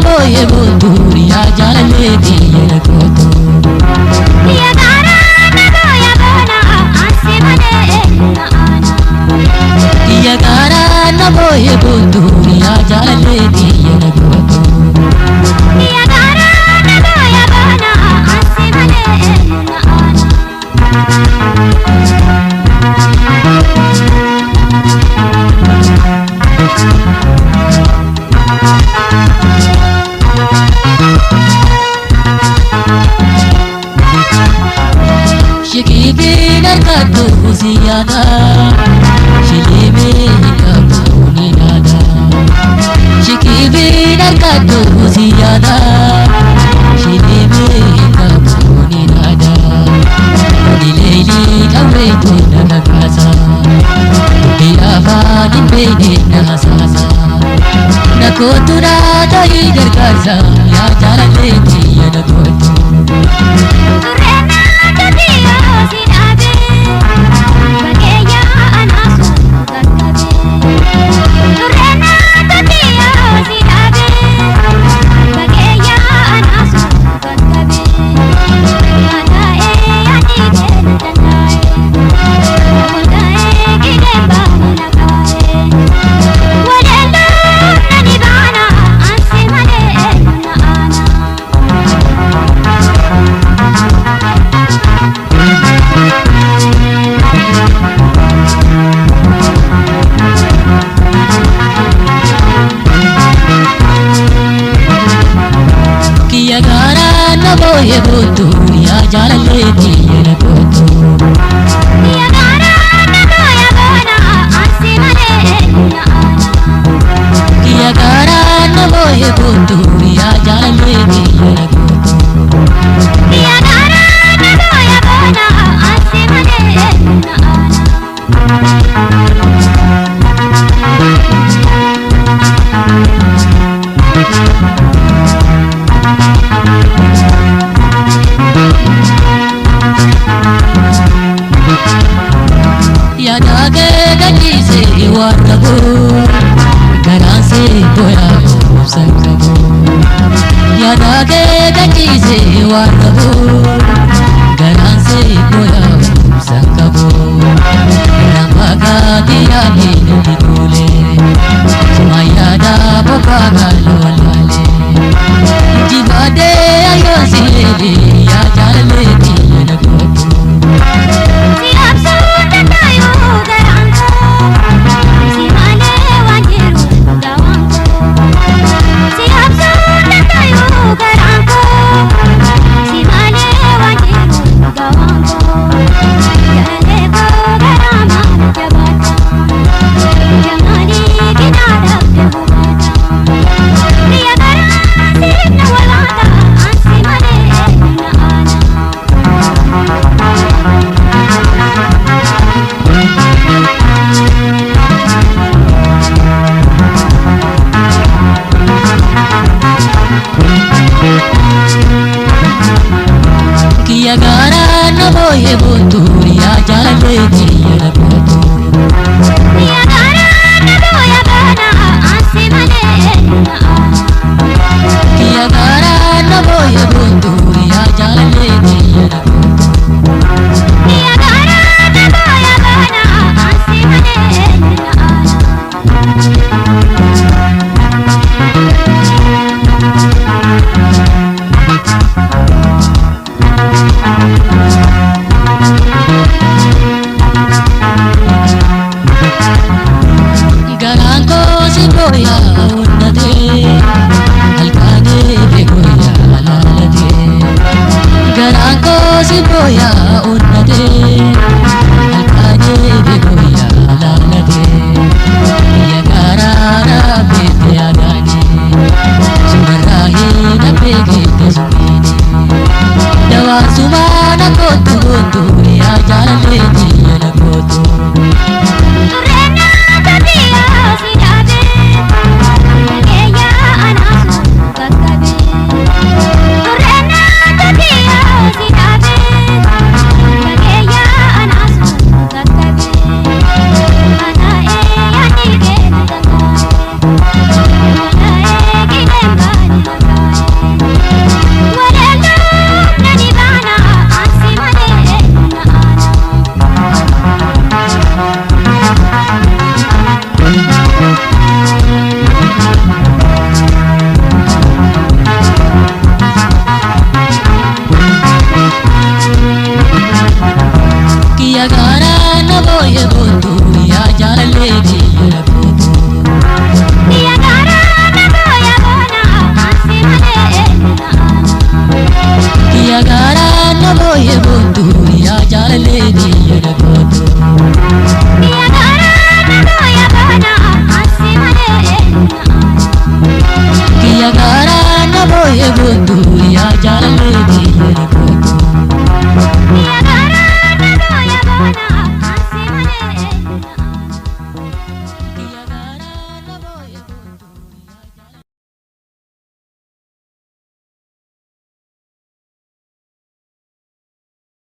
boye boturiya jalalle diyana koto ya gara na boya bona anse mane na ana ya gara na boye boturiya jalalle diyana koto ya gara na boya bona anse mane na ana Shikibe narkatu ziyada Shilime kabuni nada Shikibe narkatu ziyada Shilime kabuni nada Dileili kawetu nakakaza Tukiafani mbele nasasa Nakotura doi dergaza Ya jalaleti ya nakotu Turena tadiyo sinabe bageya anasu gagabe Turena tadiyo sinabe bageya anasu gagabe Madae anide natanae Madae kidemba nakae Wadendo nanibana anse mane na ana Kiya gara na boye boturiya jalalle diyana koto ya gara na boya bona anse mane na ana Kiya gara na boye boturiya jalalle diyana koto ya gara na boya bona anse mane na ana Ya dage gaji se warabo garan se boya sakabo Ya dage gaji se warabo garan se boya sakabo Ramaga diya ni dole Maya da boka galolale Jibade ayo sile ya jalalle diyana koto si absurda tayo garanko si mane wanjiru gawanko si absurda tayo garanko si mane wanjiru gawanko jale ko garama jabata jamani kinada jabata ya gara sibna walata ansi mane na ana Kiya gara na boye boturiya jalalle diyana koto ya gara na boya bona anse mane na ana Kiya gara na boye boturiya jalalle diyana koto ya gara na boya bona anse mane na ana Garanko si boya unnate halkane be goya lalade boye bonduriya jalale diyere bodo kiya gara na boya bona ansi mane kiya gara na boye bonduriya jalale